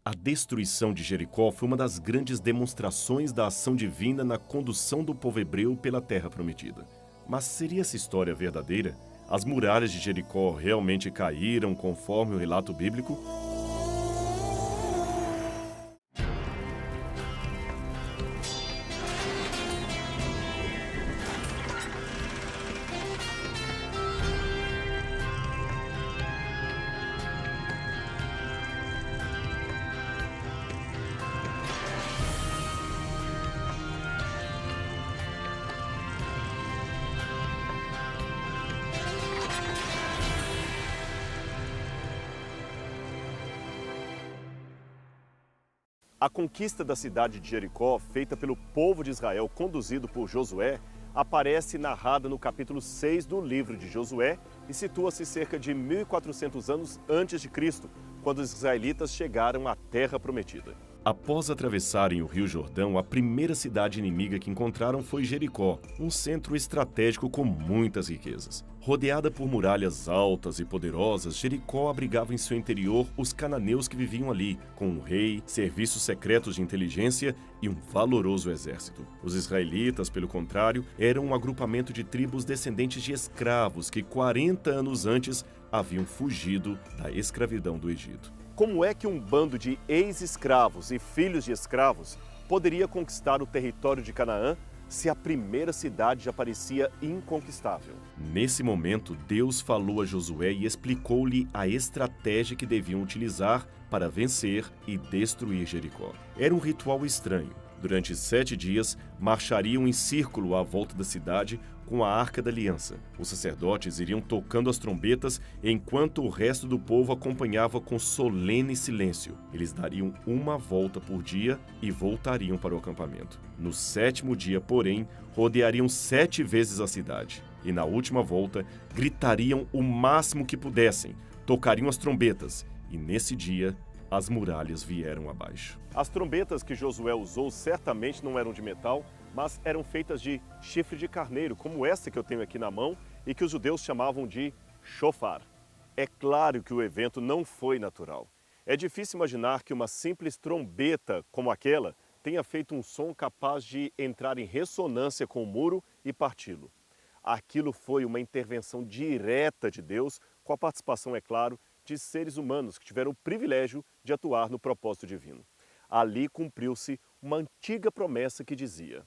A destruição de Jericó foi uma das grandes demonstrações da ação divina na condução do povo hebreu pela Terra Prometida. Mas seria essa história verdadeira? As muralhas de Jericó realmente caíram conforme o relato bíblico? A conquista da cidade de Jericó, feita pelo povo de Israel, conduzido por Josué, aparece narrada no capítulo 6 do livro de Josué e situa-se cerca de 1400 anos antes de Cristo, quando os israelitas chegaram à Terra Prometida. Após atravessarem o Rio Jordão, a primeira cidade inimiga que encontraram foi Jericó, um centro estratégico com muitas riquezas. Rodeada por muralhas altas e poderosas, Jericó abrigava em seu interior os cananeus que viviam ali, com um rei, serviços secretos de inteligência e um valoroso exército. Os israelitas, pelo contrário, eram um agrupamento de tribos descendentes de escravos que 40 anos antes haviam fugido da escravidão do Egito. Como é que um bando de ex-escravos e filhos de escravos poderia conquistar o território de Canaã se a primeira cidade já parecia inconquistável? Nesse momento, Deus falou a Josué e explicou-lhe a estratégia que deviam utilizar para vencer e destruir Jericó. Era um ritual estranho. Durante 7 dias, marchariam em círculo à volta da cidade com a Arca da Aliança. Os sacerdotes iriam tocando as trombetas enquanto o resto do povo acompanhava com solene silêncio. Eles dariam uma volta por dia e voltariam para o acampamento. No 7º dia, porém, rodeariam 7 vezes a cidade. E na última volta, gritariam o máximo que pudessem, tocariam as trombetas. E nesse dia, as muralhas vieram abaixo. As trombetas que Josué usou certamente não eram de metal, mas eram feitas de chifre de carneiro, como essa que eu tenho aqui na mão e que os judeus chamavam de shofar. É claro que o evento não foi natural. É difícil imaginar que uma simples trombeta como aquela tenha feito um som capaz de entrar em ressonância com o muro e parti-lo. Aquilo foi uma intervenção direta de Deus, com a participação, é claro, de seres humanos que tiveram o privilégio de atuar no propósito divino. Ali cumpriu-se uma antiga promessa que dizia: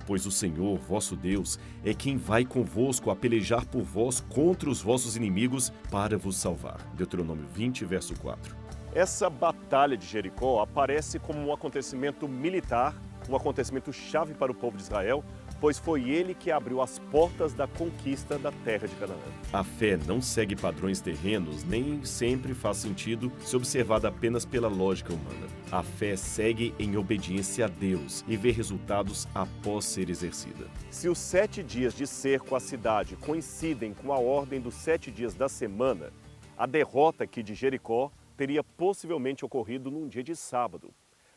pois o Senhor, vosso Deus, é quem vai convosco a pelejar por vós contra os vossos inimigos para vos salvar. Deuteronômio 20, verso 4. Essa batalha de Jericó aparece como um acontecimento militar, um acontecimento chave para o povo de Israel, pois foi ele que abriu as portas da conquista da terra de Canaã. A fé não segue padrões terrenos, nem sempre faz sentido se observada apenas pela lógica humana. A fé segue em obediência a Deus e vê resultados após ser exercida. Se os 7 dias de cerco à cidade coincidem com a ordem dos 7 dias da semana, a derrota aqui de Jericó teria possivelmente ocorrido num dia de sábado.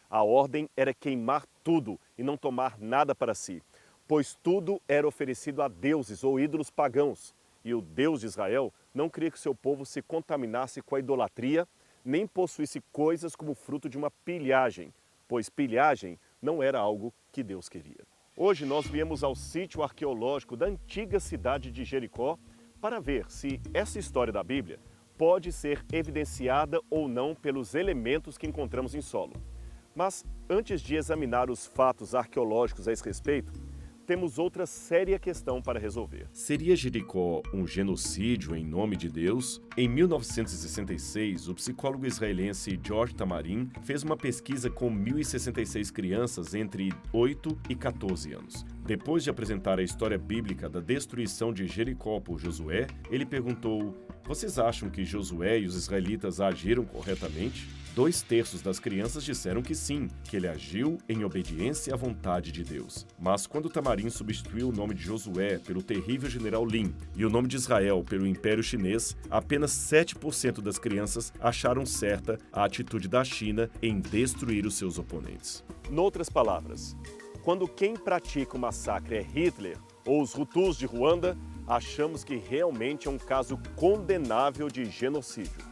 A ordem era queimar tudo e não tomar nada para si, pois tudo era oferecido a deuses ou ídolos pagãos, e o Deus de Israel não queria que seu povo se contaminasse com a idolatria, nem possuísse coisas como fruto de uma pilhagem, pois pilhagem não era algo que Deus queria. Hoje nós viemos ao sítio arqueológico da antiga cidade de Jericó para ver se essa história da Bíblia pode ser evidenciada ou não pelos elementos que encontramos em solo. Mas antes de examinar os fatos arqueológicos a esse respeito, temos outra séria questão para resolver. Seria Jericó um genocídio em nome de Deus? Em 1966, o psicólogo israelense George Tamarin fez uma pesquisa com 1.066 crianças entre 8 e 14 anos. Depois de apresentar a história bíblica da destruição de Jericó por Josué, ele perguntou: vocês acham que Josué e os israelitas agiram corretamente? 2/3 das crianças disseram que sim, que ele agiu em obediência à vontade de Deus. Mas quando Tamarin substituiu o nome de Josué pelo terrível general Lin e o nome de Israel pelo Império Chinês, apenas 7% das crianças acharam certa a atitude da China em destruir os seus oponentes. Noutras palavras, quando quem pratica o massacre é Hitler ou os Hutus de Ruanda, achamos que realmente é um caso condenável de genocídio.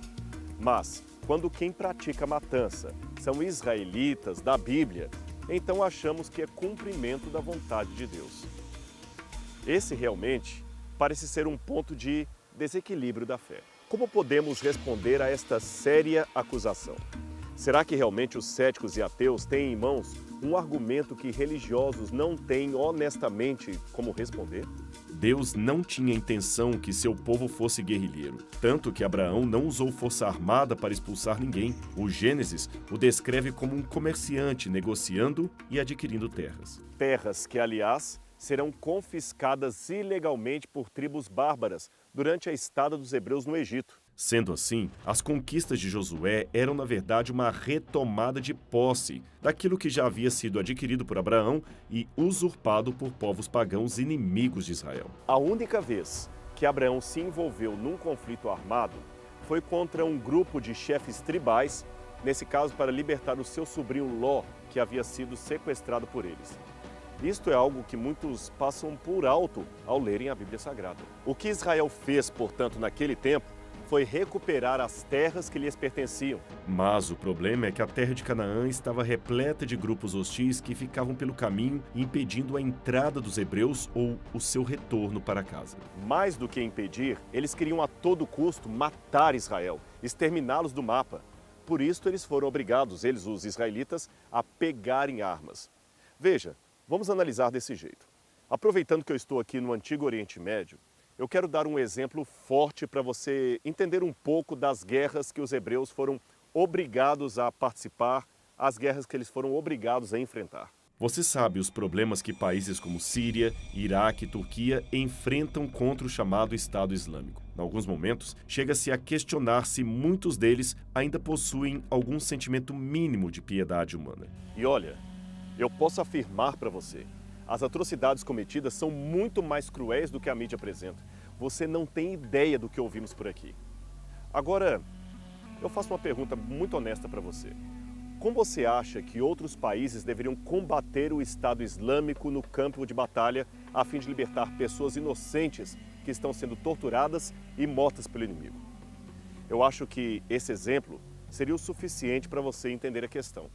Mas quando quem pratica a matança são israelitas da Bíblia, então achamos que é cumprimento da vontade de Deus. Esse realmente parece ser um ponto de desequilíbrio da fé. Como podemos responder a esta séria acusação? Será que realmente os céticos e ateus têm em mãos um argumento que religiosos não têm honestamente como responder? Deus não tinha intenção que seu povo fosse guerrilheiro, tanto que Abraão não usou força armada para expulsar ninguém. O Gênesis o descreve como um comerciante negociando e adquirindo terras. Terras que, aliás, serão confiscadas ilegalmente por tribos bárbaras durante a estada dos hebreus no Egito. Sendo assim, as conquistas de Josué eram, na verdade, uma retomada de posse daquilo que já havia sido adquirido por Abraão e usurpado por povos pagãos inimigos de Israel. A única vez que Abraão se envolveu num conflito armado foi contra um grupo de chefes tribais, nesse caso para libertar o seu sobrinho Ló, que havia sido sequestrado por eles. Isto é algo que muitos passam por alto ao lerem a Bíblia Sagrada. O que Israel fez, portanto, naquele tempo, foi recuperar as terras que lhes pertenciam. Mas o problema é que a terra de Canaã estava repleta de grupos hostis que ficavam pelo caminho, impedindo a entrada dos hebreus ou o seu retorno para casa. Mais do que impedir, eles queriam a todo custo matar Israel, exterminá-los do mapa. Por isso eles foram obrigados, os israelitas, a pegarem armas. Veja, vamos analisar desse jeito. Aproveitando que eu estou aqui no Antigo Oriente Médio, eu quero dar um exemplo forte para você entender um pouco das guerras que os hebreus foram obrigados a participar, as guerras que eles foram obrigados a enfrentar. Você sabe os problemas que países como Síria, Iraque e Turquia enfrentam contra o chamado Estado Islâmico. Em alguns momentos, chega-se a questionar se muitos deles ainda possuem algum sentimento mínimo de piedade humana. E olha, eu posso afirmar para você, as atrocidades cometidas são muito mais cruéis do que a mídia apresenta. Você não tem ideia do que ouvimos por aqui. Agora, eu faço uma pergunta muito honesta para você. Como você acha que outros países deveriam combater o Estado Islâmico no campo de batalha a fim de libertar pessoas inocentes que estão sendo torturadas e mortas pelo inimigo? Eu acho que esse exemplo seria o suficiente para você entender a questão.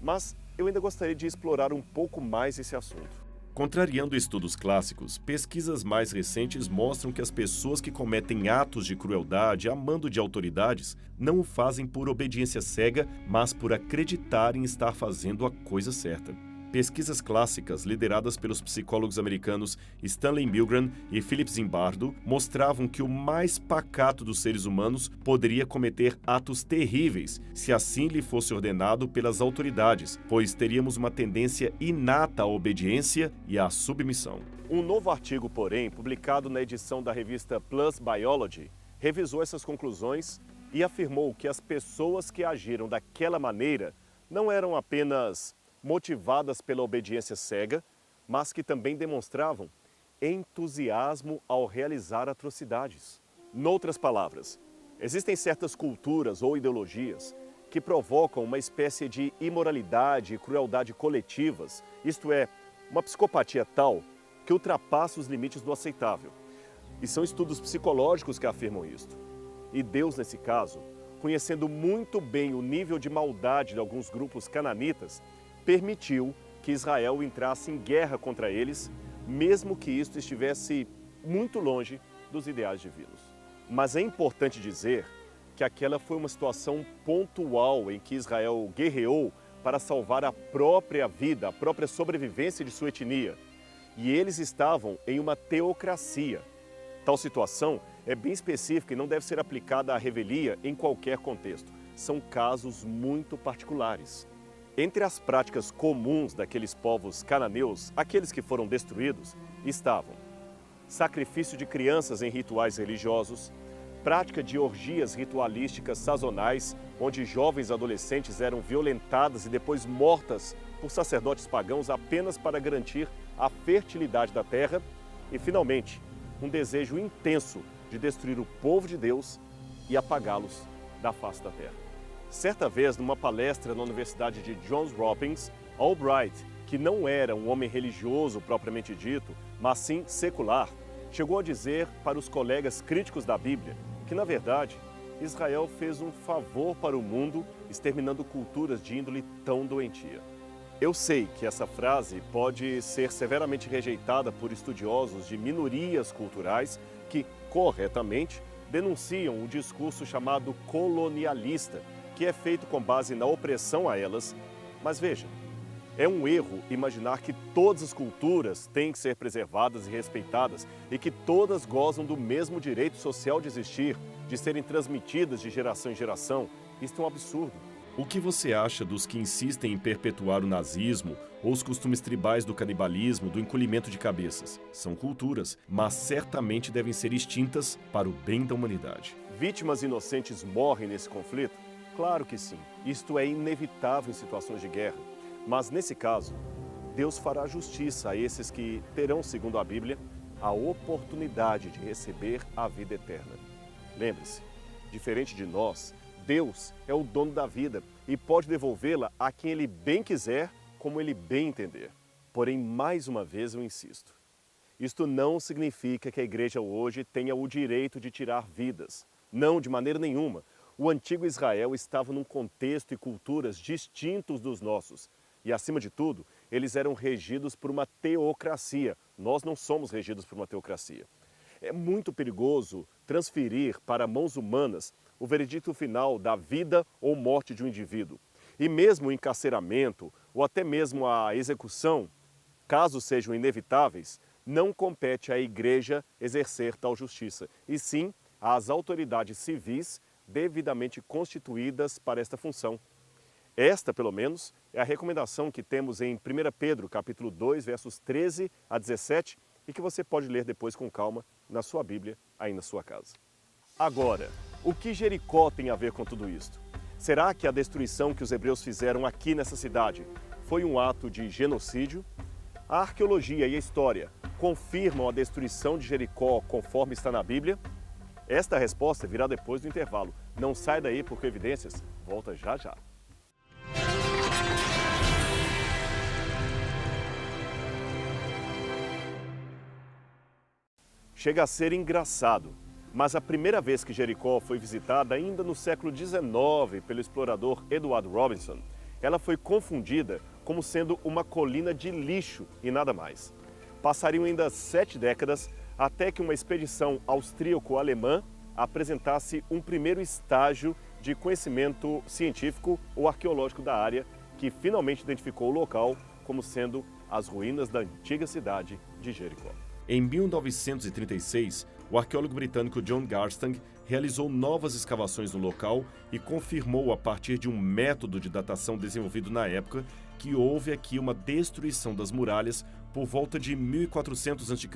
Mas eu ainda gostaria de explorar um pouco mais esse assunto. Contrariando estudos clássicos, pesquisas mais recentes mostram que as pessoas que cometem atos de crueldade a mando de autoridades não o fazem por obediência cega, mas por acreditar em estar fazendo a coisa certa. Pesquisas clássicas, lideradas pelos psicólogos americanos Stanley Milgram e Philip Zimbardo, mostravam que o mais pacato dos seres humanos poderia cometer atos terríveis se assim lhe fosse ordenado pelas autoridades, pois teríamos uma tendência inata à obediência e à submissão. Um novo artigo, porém, publicado na edição da revista PLOS Biology, revisou essas conclusões e afirmou que as pessoas que agiram daquela maneira não eram apenas motivadas pela obediência cega, mas que também demonstravam entusiasmo ao realizar atrocidades. Noutras palavras, existem certas culturas ou ideologias que provocam uma espécie de imoralidade e crueldade coletivas, isto é, uma psicopatia tal que ultrapassa os limites do aceitável. E são estudos psicológicos que afirmam isto. E Deus, nesse caso, conhecendo muito bem o nível de maldade de alguns grupos cananitas, permitiu que Israel entrasse em guerra contra eles, mesmo que isto estivesse muito longe dos ideais divinos. Mas é importante dizer que aquela foi uma situação pontual em que Israel guerreou para salvar a própria vida, a própria sobrevivência de sua etnia. E eles estavam em uma teocracia. Tal situação é bem específica e não deve ser aplicada à revelia em qualquer contexto. São casos muito particulares. Entre as práticas comuns daqueles povos cananeus, aqueles que foram destruídos, estavam sacrifício de crianças em rituais religiosos, prática de orgias ritualísticas sazonais, onde jovens adolescentes eram violentadas e depois mortas por sacerdotes pagãos apenas para garantir a fertilidade da terra, e, finalmente, um desejo intenso de destruir o povo de Deus e apagá-los da face da terra. Certa vez, numa palestra na Universidade de Johns Hopkins, Albright, que não era um homem religioso propriamente dito, mas sim secular, chegou a dizer para os colegas críticos da Bíblia que, na verdade, Israel fez um favor para o mundo, exterminando culturas de índole tão doentia. Eu sei que essa frase pode ser severamente rejeitada por estudiosos de minorias culturais que, corretamente, denunciam o discurso chamado colonialista, que é feito com base na opressão a elas. Mas veja, é um erro imaginar que todas as culturas têm que ser preservadas e respeitadas e que todas gozam do mesmo direito social de existir, de serem transmitidas de geração em geração. Isto é um absurdo. O que você acha dos que insistem em perpetuar o nazismo ou os costumes tribais do canibalismo, do encolhimento de cabeças? São culturas, mas certamente devem ser extintas para o bem da humanidade. Vítimas inocentes morrem nesse conflito? Claro que sim. Isto é inevitável em situações de guerra. Mas nesse caso, Deus fará justiça a esses que terão, segundo a Bíblia, a oportunidade de receber a vida eterna. Lembre-se, diferente de nós, Deus é o dono da vida e pode devolvê-la a quem Ele bem quiser, como Ele bem entender. Porém, mais uma vez eu insisto, isto não significa que a igreja hoje tenha o direito de tirar vidas. Não, de maneira nenhuma. O antigo Israel estava num contexto e culturas distintos dos nossos. E, acima de tudo, eles eram regidos por uma teocracia. Nós não somos regidos por uma teocracia. É muito perigoso transferir para mãos humanas o veredito final da vida ou morte de um indivíduo. E mesmo o encarceramento, ou até mesmo a execução, caso sejam inevitáveis, não compete à igreja exercer tal justiça, e sim às autoridades civis devidamente constituídas para esta função. Esta, pelo menos, é a recomendação que temos em 1 Pedro, capítulo 2, versos 13 a 17, e que você pode ler depois com calma na sua Bíblia, aí na sua casa. Agora, o que Jericó tem a ver com tudo isto? Será que a destruição que os hebreus fizeram aqui nessa cidade foi um ato de genocídio? A arqueologia e a história confirmam a destruição de Jericó conforme está na Bíblia? Esta resposta virá depois do intervalo. Não sai daí porque Evidências volta já já. Chega a ser engraçado, mas a primeira vez que Jericó foi visitada, ainda no século XIX, pelo explorador Edward Robinson, ela foi confundida como sendo uma colina de lixo e nada mais. Passariam ainda 7 décadas até que uma expedição austríaco-alemã apresentasse um primeiro estágio de conhecimento científico ou arqueológico da área, que finalmente identificou o local como sendo as ruínas da antiga cidade de Jericó. Em 1936, o arqueólogo britânico John Garstang realizou novas escavações no local e confirmou, a partir de um método de datação desenvolvido na época, que houve aqui uma destruição das muralhas por volta de 1400 a.C.,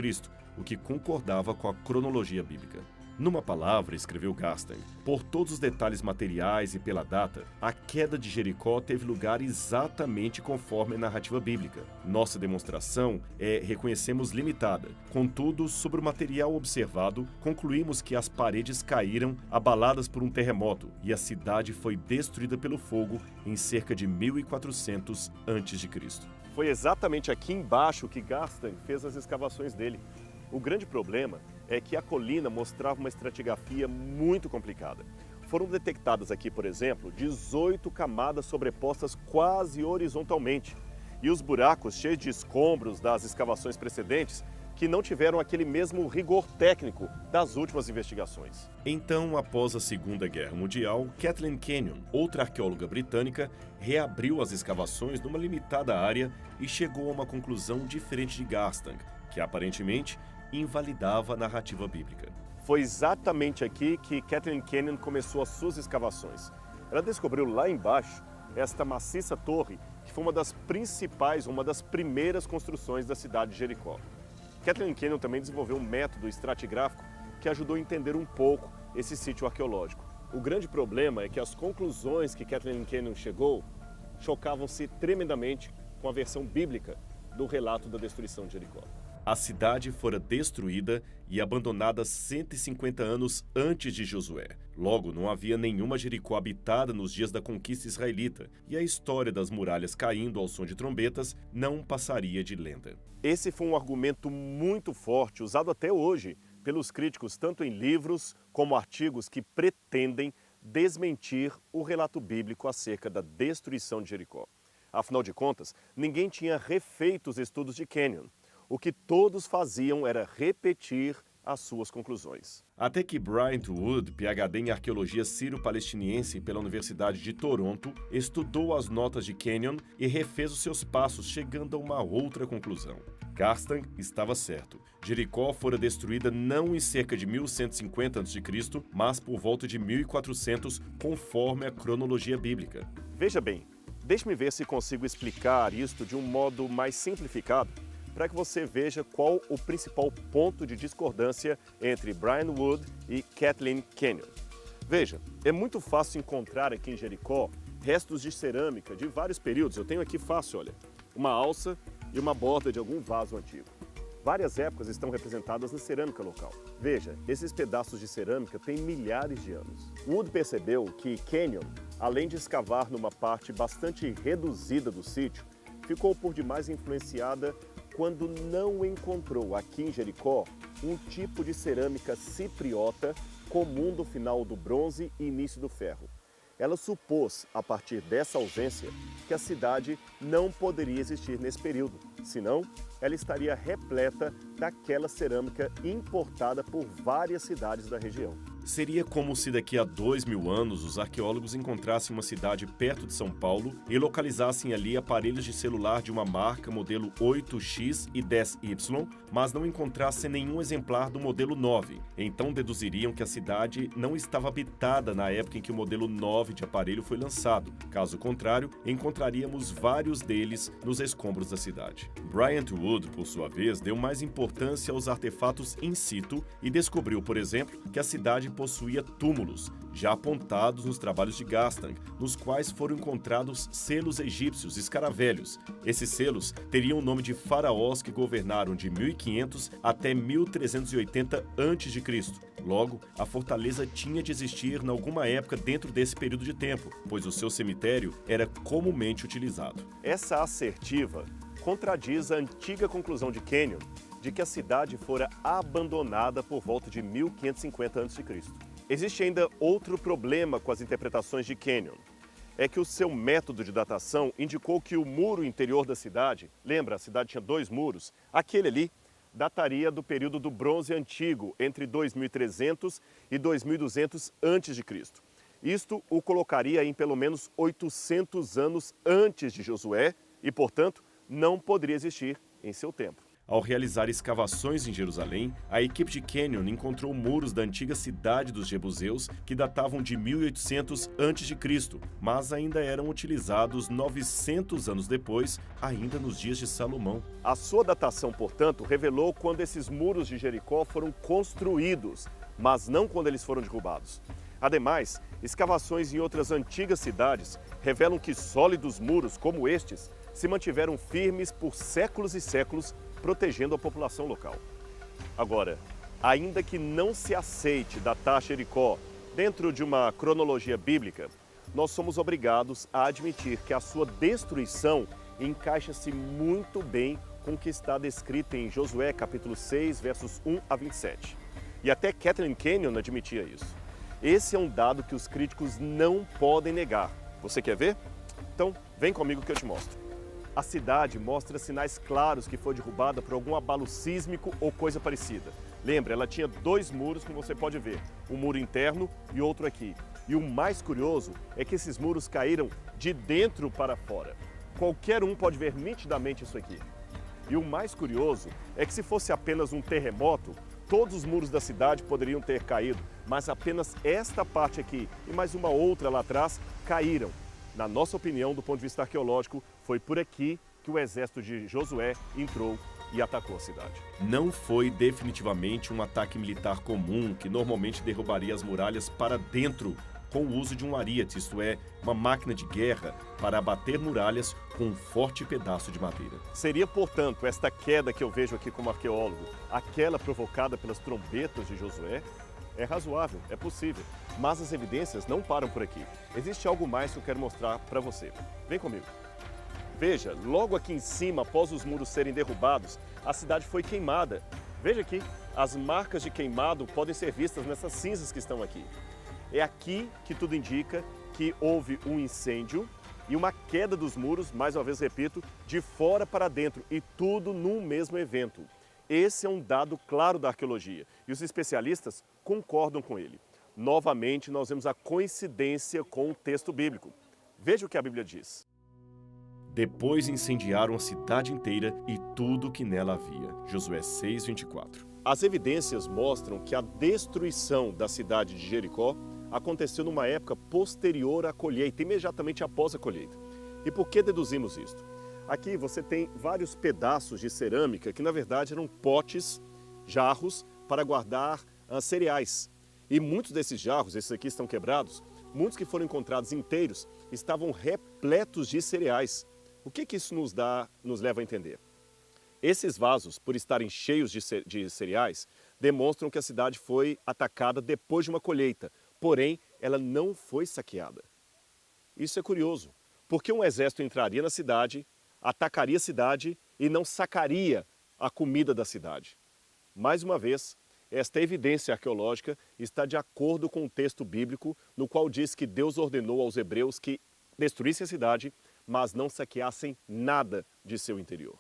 o que concordava com a cronologia bíblica. Numa palavra, escreveu Garstang, por todos os detalhes materiais e pela data, a queda de Jericó teve lugar exatamente conforme a narrativa bíblica. Nossa demonstração reconhecemos limitada. Contudo, sobre o material observado, concluímos que as paredes caíram abaladas por um terremoto e a cidade foi destruída pelo fogo em cerca de 1400 a.C. Foi exatamente aqui embaixo que Garstang fez as escavações dele. O grande problema é que a colina mostrava uma estratigrafia muito complicada. Foram detectadas aqui, por exemplo, 18 camadas sobrepostas quase horizontalmente. E os buracos cheios de escombros das escavações precedentes que não tiveram aquele mesmo rigor técnico das últimas investigações. Então, após a Segunda Guerra Mundial, Kathleen Kenyon, outra arqueóloga britânica, reabriu as escavações numa limitada área e chegou a uma conclusão diferente de Garstang, que aparentemente invalidava a narrativa bíblica. Foi exatamente aqui que Kathleen Kenyon começou as suas escavações. Ela descobriu lá embaixo esta maciça torre, que foi uma das principais, uma das primeiras construções da cidade de Jericó. Kathleen Kenyon também desenvolveu um método estratigráfico que ajudou a entender um pouco esse sítio arqueológico. O grande problema é que as conclusões que Kathleen Kenyon chegou chocavam-se tremendamente com a versão bíblica do relato da destruição de Jericó. A cidade fora destruída e abandonada 150 anos antes de Josué. Logo, não havia nenhuma Jericó habitada nos dias da conquista israelita, e a história das muralhas caindo ao som de trombetas não passaria de lenda. Esse foi um argumento muito forte, usado até hoje pelos críticos, tanto em livros como artigos que pretendem desmentir o relato bíblico acerca da destruição de Jericó. Afinal de contas, ninguém tinha refeito os estudos de Kenyon. O que todos faziam era repetir as suas conclusões. Até que Bryant Wood, PhD em arqueologia sírio-palestiniense pela Universidade de Toronto, estudou as notas de Kenyon e refez os seus passos, chegando a uma outra conclusão. Garstang estava certo. Jericó fora destruída não em cerca de 1150 a.C., mas por volta de 1400, conforme a cronologia bíblica. Veja bem, deixe-me ver se consigo explicar isto de um modo mais simplificado, para que você veja qual o principal ponto de discordância entre Brian Wood e Kathleen Kenyon. Veja, é muito fácil encontrar aqui em Jericó restos de cerâmica de vários períodos. Eu tenho aqui fácil, olha, uma alça e uma borda de algum vaso antigo. Várias épocas estão representadas na cerâmica local. Veja, esses pedaços de cerâmica têm milhares de anos. Wood percebeu que Kenyon, além de escavar numa parte bastante reduzida do sítio, ficou por demais influenciada quando não encontrou aqui em Jericó um tipo de cerâmica cipriota comum do final do bronze e início do ferro. Ela supôs, a partir dessa ausência, que a cidade não poderia existir nesse período, senão ela estaria repleta daquela cerâmica importada por várias cidades da região. Seria como se daqui a 2000 anos os arqueólogos encontrassem uma cidade perto de São Paulo e localizassem ali aparelhos de celular de uma marca modelo 8X e 10Y, mas não encontrassem nenhum exemplar do modelo 9. Então deduziriam que a cidade não estava habitada na época em que o modelo 9 de aparelho foi lançado. Caso contrário, encontraríamos vários deles nos escombros da cidade. Bryant Wood, por sua vez, deu mais importância aos artefatos in situ e descobriu, por exemplo, que a cidade possuía túmulos, já apontados nos trabalhos de Garstang, nos quais foram encontrados selos egípcios escaravelhos. Esses selos teriam o nome de faraós que governaram de 1500 até 1380 a.C. Logo, a fortaleza tinha de existir em alguma época dentro desse período de tempo, pois o seu cemitério era comumente utilizado. Essa assertiva contradiz a antiga conclusão de Kenyon de que a cidade fora abandonada por volta de 1550 a.C. Existe ainda outro problema com as interpretações de Kenyon. É que o seu método de datação indicou que o muro interior da cidade, lembra, a cidade tinha 2 muros, aquele ali dataria do período do Bronze Antigo, entre 2300 e 2200 a.C. Isto o colocaria em pelo menos 800 anos antes de Josué e, portanto, não poderia existir em seu tempo. Ao realizar escavações em Jerusalém, a equipe de Kenyon encontrou muros da antiga cidade dos Jebuseus que datavam de 1800 a.C., mas ainda eram utilizados 900 anos depois, ainda nos dias de Salomão. A sua datação, portanto, revelou quando esses muros de Jericó foram construídos, mas não quando eles foram derrubados. Ademais, escavações em outras antigas cidades revelam que sólidos muros como estes se mantiveram firmes por séculos e séculos, protegendo a população local. Agora, ainda que não se aceite datar Jericó dentro de uma cronologia bíblica, nós somos obrigados a admitir que a sua destruição encaixa-se muito bem com o que está descrito em Josué capítulo 6, versos 1 a 27. E até Kathleen Kenyon admitia isso. Esse é um dado que os críticos não podem negar. Você quer ver? Então, vem comigo que eu te mostro. A cidade mostra sinais claros que foi derrubada por algum abalo sísmico ou coisa parecida. Lembra, ela tinha 2 muros, como você pode ver, um muro interno e outro aqui. E o mais curioso é que esses muros caíram de dentro para fora. Qualquer um pode ver nitidamente isso aqui. E o mais curioso é que se fosse apenas um terremoto, todos os muros da cidade poderiam ter caído, mas apenas esta parte aqui e mais uma outra lá atrás caíram. Na nossa opinião, do ponto de vista arqueológico, foi por aqui que o exército de Josué entrou e atacou a cidade. Não foi definitivamente um ataque militar comum que normalmente derrubaria as muralhas para dentro com o uso de um ariete, isto é, uma máquina de guerra para abater muralhas com um forte pedaço de madeira. Seria, portanto, esta queda que eu vejo aqui como arqueólogo, aquela provocada pelas trombetas de Josué? É razoável, é possível, mas as evidências não param por aqui. Existe algo mais que eu quero mostrar para você. Vem comigo. Veja, logo aqui em cima, após os muros serem derrubados, a cidade foi queimada. Veja aqui, as marcas de queimado podem ser vistas nessas cinzas que estão aqui. É aqui que tudo indica que houve um incêndio e uma queda dos muros, mais uma vez repito, de fora para dentro, e tudo num mesmo evento. Esse é um dado claro da arqueologia e os especialistas concordam com ele. Novamente, nós vemos a coincidência com o texto bíblico. Veja o que a Bíblia diz. Depois incendiaram a cidade inteira e tudo que nela havia. Josué 6:24. As evidências mostram que a destruição da cidade de Jericó aconteceu numa época posterior à colheita, imediatamente após a colheita. E por que deduzimos isto? Aqui você tem vários pedaços de cerâmica que na verdade eram potes, jarros para guardar cereais. E muitos desses jarros, esses aqui estão quebrados, muitos que foram encontrados inteiros, estavam repletos de cereais. O que isso nos leva a entender? Esses vasos, por estarem cheios de cereais, demonstram que a cidade foi atacada depois de uma colheita, porém ela não foi saqueada. Isso é curioso, porque um exército entraria na cidade, atacaria a cidade e não sacaria a comida da cidade. Mais uma vez, esta evidência arqueológica está de acordo com o texto bíblico, no qual diz que Deus ordenou aos hebreus que destruíssem a cidade, mas não saqueassem nada de seu interior.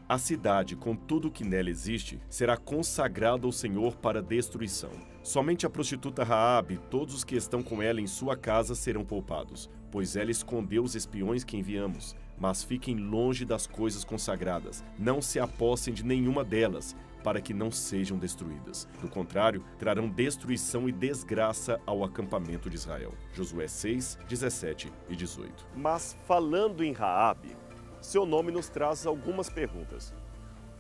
A cidade, com tudo que nela existe, será consagrada ao Senhor para destruição. Somente a prostituta Raabe e todos os que estão com ela em sua casa serão poupados, pois ela escondeu os espiões que enviamos. Mas fiquem longe das coisas consagradas, não se apossem de nenhuma delas, para que não sejam destruídas. Do contrário, trarão destruição e desgraça ao acampamento de Israel. Josué 6, 17 e 18. Mas falando em Raabe, seu nome nos traz algumas perguntas.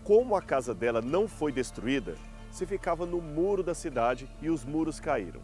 Como a casa dela não foi destruída se ficava no muro da cidade e os muros caíram?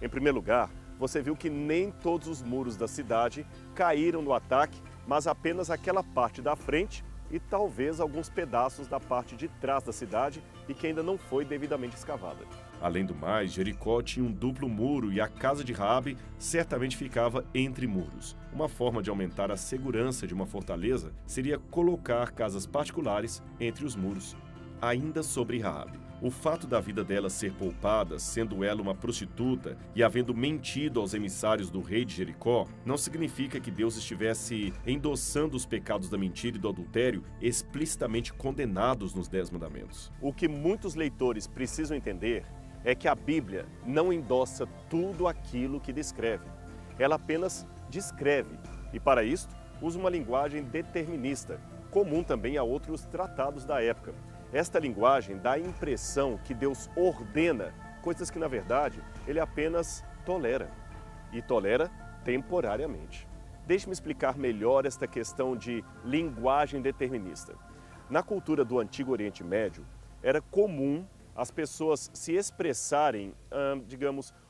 Em primeiro lugar, você viu que nem todos os muros da cidade caíram no ataque, mas apenas aquela parte da frente e talvez alguns pedaços da parte de trás da cidade e que ainda não foi devidamente escavada. Além do mais, Jericó tinha um duplo muro e a casa de Raabe certamente ficava entre muros. Uma forma de aumentar a segurança de uma fortaleza seria colocar casas particulares entre os muros. Ainda sobre Raabe, o fato da vida dela ser poupada, sendo ela uma prostituta e havendo mentido aos emissários do rei de Jericó, não significa que Deus estivesse endossando os pecados da mentira e do adultério explicitamente condenados nos 10 mandamentos. O que muitos leitores precisam entender é que a Bíblia não endossa tudo aquilo que descreve. Ela apenas descreve e, para isto, usa uma linguagem determinista, comum também a outros tratados da época. Esta linguagem dá a impressão que Deus ordena coisas que, na verdade, Ele apenas tolera. E tolera temporariamente. Deixe-me explicar melhor esta questão de linguagem determinista. Na cultura do Antigo Oriente Médio, era comum as pessoas se expressarem,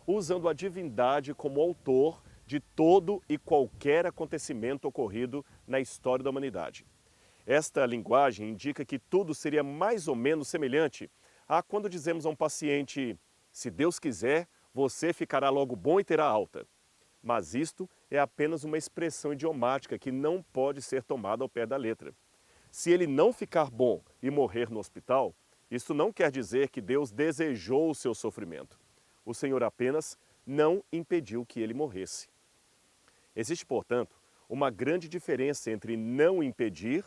usando a divindade como autor de todo e qualquer acontecimento ocorrido na história da humanidade. Esta linguagem indica que tudo seria mais ou menos semelhante a quando dizemos a um paciente: se Deus quiser, você ficará logo bom e terá alta. Mas isto é apenas uma expressão idiomática que não pode ser tomada ao pé da letra. Se ele não ficar bom e morrer no hospital, isso não quer dizer que Deus desejou o seu sofrimento. O Senhor apenas não impediu que ele morresse. Existe, portanto, uma grande diferença entre não impedir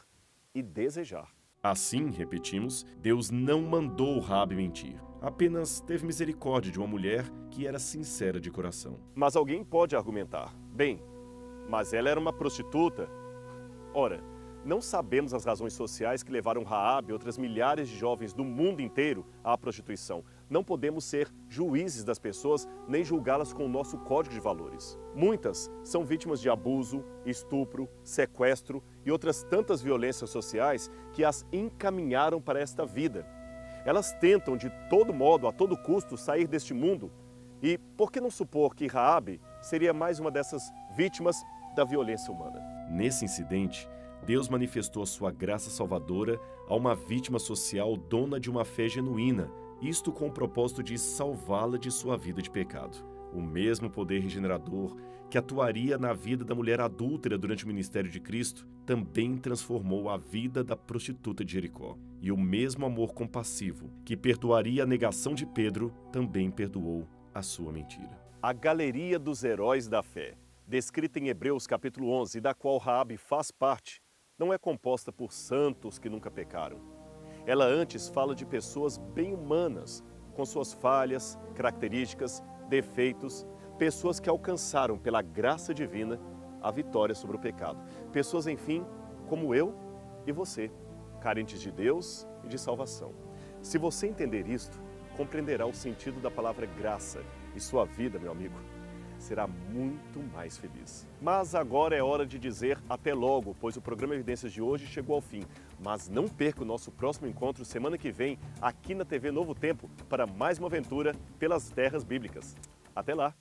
e desejar. Assim, repetimos, Deus não mandou Raabe mentir. Apenas teve misericórdia de uma mulher que era sincera de coração. Mas alguém pode argumentar: bem, mas ela era uma prostituta. Ora, não sabemos as razões sociais que levaram Raabe e outras milhares de jovens do mundo inteiro à prostituição. Não podemos ser juízes das pessoas nem julgá-las com o nosso código de valores. Muitas são vítimas de abuso, estupro, sequestro e outras tantas violências sociais que as encaminharam para esta vida. Elas tentam de todo modo, a todo custo, sair deste mundo. E por que não supor que Raabe seria mais uma dessas vítimas da violência humana? Nesse incidente, Deus manifestou a sua graça salvadora a uma vítima social dona de uma fé genuína, isto com o propósito de salvá-la de sua vida de pecado. O mesmo poder regenerador que atuaria na vida da mulher adúltera durante o ministério de Cristo, também transformou a vida da prostituta de Jericó. E o mesmo amor compassivo que perdoaria a negação de Pedro, também perdoou a sua mentira. A galeria dos heróis da fé, descrita em Hebreus capítulo 11, da qual Raabe faz parte, não é composta por santos que nunca pecaram. Ela antes fala de pessoas bem humanas, com suas falhas, características, defeitos, pessoas que alcançaram pela graça divina a vitória sobre o pecado. Pessoas, enfim, como eu e você, carentes de Deus e de salvação. Se você entender isto, compreenderá o sentido da palavra graça e sua vida, meu amigo, será muito mais feliz. Mas agora é hora de dizer até logo, pois o programa Evidências de hoje chegou ao fim. Mas não perca o nosso próximo encontro semana que vem, aqui na TV Novo Tempo, para mais uma aventura pelas terras bíblicas. Até lá!